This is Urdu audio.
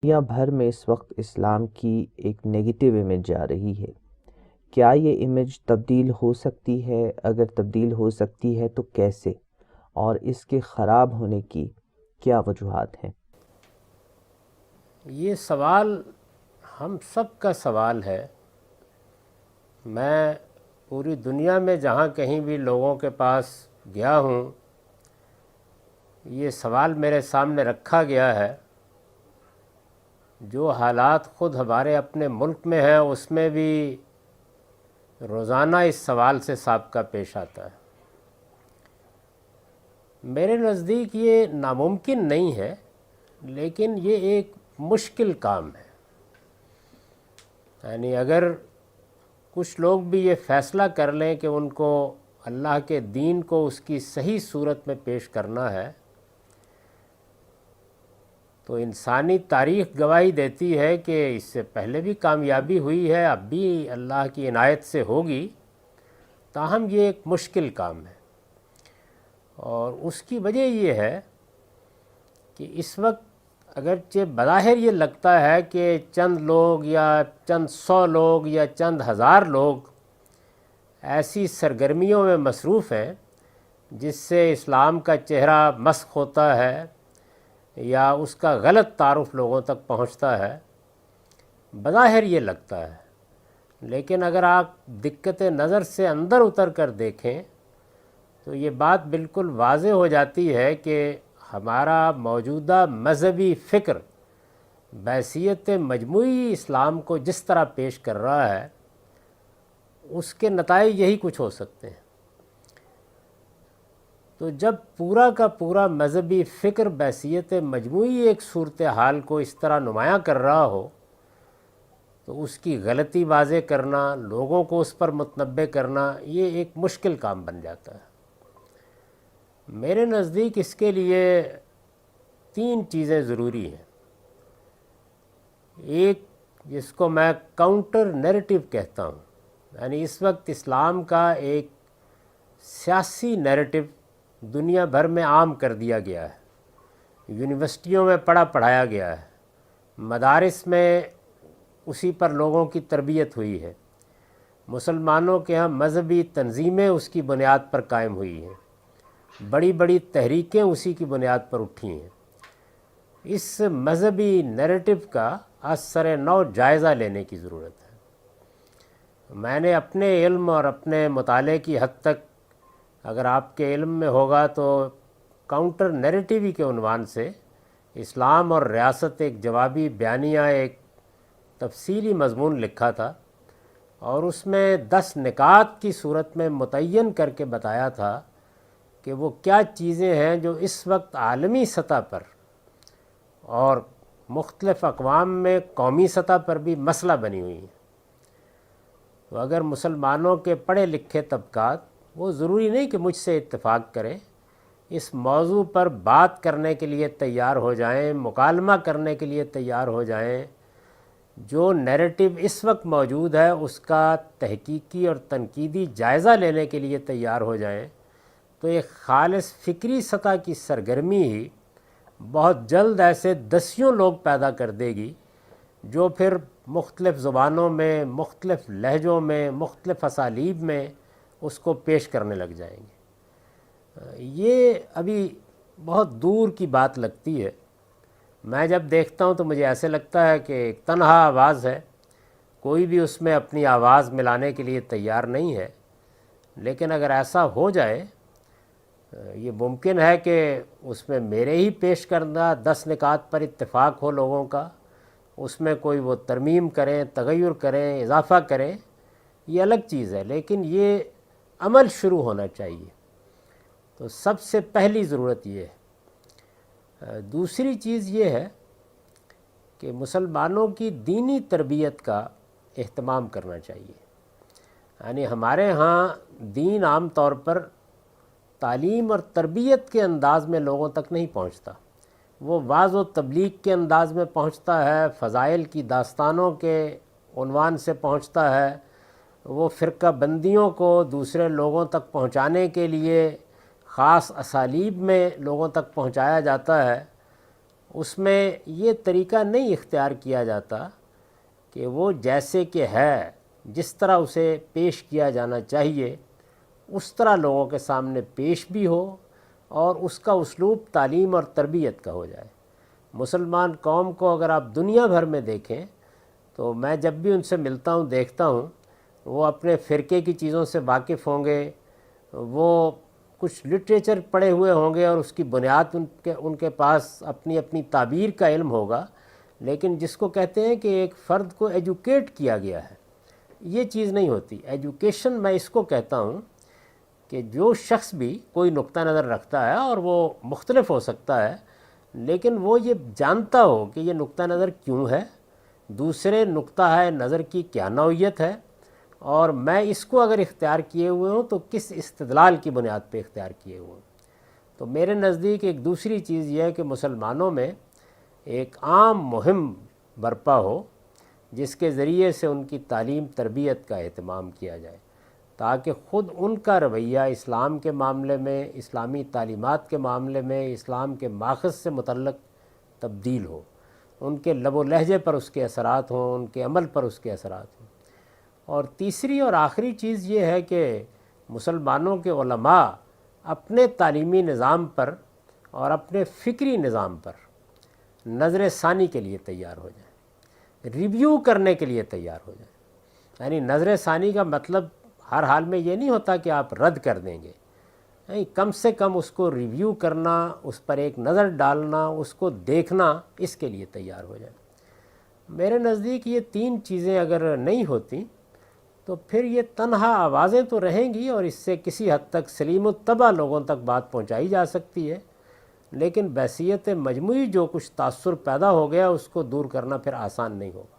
دنیا بھر میں اس وقت اسلام کی ایک نگیٹو امیج جا رہی ہے۔ کیا یہ امیج تبدیل ہو سکتی ہے؟ اگر تبدیل ہو سکتی ہے تو کیسے؟ اور اس کے خراب ہونے کی کیا وجوہات ہیں؟ یہ سوال ہم سب کا سوال ہے۔ میں پوری دنیا میں جہاں کہیں بھی لوگوں کے پاس گیا ہوں، یہ سوال میرے سامنے رکھا گیا ہے۔ جو حالات خود ہمارے اپنے ملک میں ہیں اس میں بھی روزانہ اس سوال سے سابقہ پیش آتا ہے۔ میرے نزدیک یہ ناممکن نہیں ہے، لیکن یہ ایک مشکل کام ہے۔ یعنی اگر کچھ لوگ بھی یہ فیصلہ کر لیں کہ ان کو اللہ کے دین کو اس کی صحیح صورت میں پیش کرنا ہے، تو انسانی تاریخ گواہی دیتی ہے کہ اس سے پہلے بھی کامیابی ہوئی ہے، اب بھی اللہ کی عنایت سے ہوگی، تاہم یہ ایک مشکل کام ہے۔ اور اس کی وجہ یہ ہے کہ اس وقت اگرچہ بظاہر یہ لگتا ہے کہ چند لوگ یا چند 100 لوگ یا چند ہزار لوگ ایسی سرگرمیوں میں مصروف ہیں جس سے اسلام کا چہرہ مسخ ہوتا ہے یا اس کا غلط تعارف لوگوں تک پہنچتا ہے، بظاہر یہ لگتا ہے۔ لیکن اگر آپ دقت نظر سے اندر اتر کر دیکھیں تو یہ بات بالکل واضح ہو جاتی ہے کہ ہمارا موجودہ مذہبی فکر بحیثیت مجموعی اسلام کو جس طرح پیش کر رہا ہے، اس کے نتائج یہی کچھ ہو سکتے ہیں۔ تو جب پورا کا پورا مذہبی فکر بحیثیت مجموعی ایک صورتحال کو اس طرح نمایاں کر رہا ہو، تو اس کی غلطی واضح کرنا، لوگوں کو اس پر متنبع کرنا، یہ ایک مشکل کام بن جاتا ہے۔ میرے نزدیک اس کے لیے 3 چیزیں ضروری ہیں۔ ایک، جس کو میں کاؤنٹر نیریٹو کہتا ہوں، یعنی اس وقت اسلام کا ایک سیاسی نیریٹو دنیا بھر میں عام کر دیا گیا ہے، یونیورسٹیوں میں پڑھایا گیا ہے، مدارس میں اسی پر لوگوں کی تربیت ہوئی ہے، مسلمانوں کے ہاں مذہبی تنظیمیں اس کی بنیاد پر قائم ہوئی ہیں، بڑی بڑی تحریکیں اسی کی بنیاد پر اٹھی ہیں۔ اس مذہبی نیریٹو کا از سر نو جائزہ لینے کی ضرورت ہے۔ میں نے اپنے علم اور اپنے مطالعے کی حد تک، اگر آپ کے علم میں ہوگا تو کاؤنٹر نیریٹیوی کے عنوان سے اسلام اور ریاست ایک جوابی بیانیہ، ایک تفصیلی مضمون لکھا تھا، اور اس میں 10 نکات کی صورت میں متعین کر کے بتایا تھا کہ وہ کیا چیزیں ہیں جو اس وقت عالمی سطح پر اور مختلف اقوام میں قومی سطح پر بھی مسئلہ بنی ہوئی ہیں۔ تو اگر مسلمانوں کے پڑھے لکھے طبقات، وہ ضروری نہیں کہ مجھ سے اتفاق کریں، اس موضوع پر بات کرنے کے لیے تیار ہو جائیں، مکالمہ کرنے کے لیے تیار ہو جائیں، جو نیریٹو اس وقت موجود ہے اس کا تحقیقی اور تنقیدی جائزہ لینے کے لیے تیار ہو جائیں، تو ایک خالص فکری سطح کی سرگرمی ہی بہت جلد ایسے دسیوں لوگ پیدا کر دے گی جو پھر مختلف زبانوں میں، مختلف لہجوں میں، مختلف اسالیب میں اس کو پیش کرنے لگ جائیں گے۔ یہ ابھی بہت دور کی بات لگتی ہے۔ میں جب دیکھتا ہوں تو مجھے ایسے لگتا ہے کہ ایک تنہا آواز ہے، کوئی بھی اس میں اپنی آواز ملانے کے لیے تیار نہیں ہے۔ لیکن اگر ایسا ہو جائے، یہ ممکن ہے کہ اس میں میرے ہی پیش کردہ 10 نکات پر اتفاق ہو لوگوں کا، اس میں کوئی وہ ترمیم کریں، تغیر کریں، اضافہ کریں، یہ الگ چیز ہے، لیکن یہ عمل شروع ہونا چاہیے۔ تو سب سے پہلی ضرورت یہ ہے۔ دوسری چیز یہ ہے کہ مسلمانوں کی دینی تربیت کا اہتمام کرنا چاہیے۔ یعنی ہمارے ہاں دین عام طور پر تعلیم اور تربیت کے انداز میں لوگوں تک نہیں پہنچتا، وہ وعظ و تبلیغ کے انداز میں پہنچتا ہے، فضائل کی داستانوں کے عنوان سے پہنچتا ہے، وہ فرقہ بندیوں کو دوسرے لوگوں تک پہنچانے کے لیے خاص اسالیب میں لوگوں تک پہنچایا جاتا ہے۔ اس میں یہ طریقہ نہیں اختیار کیا جاتا کہ وہ جیسے کہ ہے، جس طرح اسے پیش کیا جانا چاہیے اس طرح لوگوں کے سامنے پیش بھی ہو، اور اس کا اسلوب تعلیم اور تربیت کا ہو جائے۔ مسلمان قوم کو اگر آپ دنیا بھر میں دیکھیں تو میں جب بھی ان سے ملتا ہوں دیکھتا ہوں، وہ اپنے فرقے کی چیزوں سے واقف ہوں گے، وہ کچھ لٹریچر پڑھے ہوئے ہوں گے اور اس کی بنیاد ان کے پاس اپنی اپنی تعبیر کا علم ہوگا، لیکن جس کو کہتے ہیں کہ ایک فرد کو ایجوکیٹ کیا گیا ہے، یہ چیز نہیں ہوتی۔ ایجوکیشن میں اس کو کہتا ہوں کہ جو شخص بھی کوئی نقطہ نظر رکھتا ہے، اور وہ مختلف ہو سکتا ہے، لیکن وہ یہ جانتا ہو کہ یہ نقطہ نظر کیوں ہے، دوسرے نقطہ ہے نظر کی کیا نوعیت ہے، اور میں اس کو اگر اختیار کیے ہوئے ہوں تو کس استدلال کی بنیاد پہ اختیار کیے ہوئے ہوں۔ تو میرے نزدیک ایک دوسری چیز یہ ہے کہ مسلمانوں میں ایک عام مہم برپا ہو جس کے ذریعے سے ان کی تعلیم تربیت کا اہتمام کیا جائے، تاکہ خود ان کا رویہ اسلام کے معاملے میں، اسلامی تعلیمات کے معاملے میں، اسلام کے ماخذ سے متعلق تبدیل ہو، ان کے لب و لہجے پر اس کے اثرات ہوں، ان کے عمل پر اس کے اثرات ہوں۔ اور تیسری اور آخری چیز یہ ہے کہ مسلمانوں کے علماء اپنے تعلیمی نظام پر اور اپنے فکری نظام پر نظر ثانی کے لیے تیار ہو جائیں، ریویو کرنے کے لیے تیار ہو جائیں۔ یعنی نظر ثانی کا مطلب ہر حال میں یہ نہیں ہوتا کہ آپ رد کر دیں گے، نہیں، کم سے کم اس کو ریویو کرنا، اس پر ایک نظر ڈالنا، اس کو دیکھنا، اس کے لیے تیار ہو جائیں۔ میرے نزدیک یہ تین چیزیں اگر نہیں ہوتی تو پھر یہ تنہا آوازیں تو رہیں گی، اور اس سے کسی حد تک سلیم الطبع لوگوں تک بات پہنچائی جا سکتی ہے، لیکن بحیثیت مجموعی جو کچھ تاثر پیدا ہو گیا اس کو دور کرنا پھر آسان نہیں ہوگا۔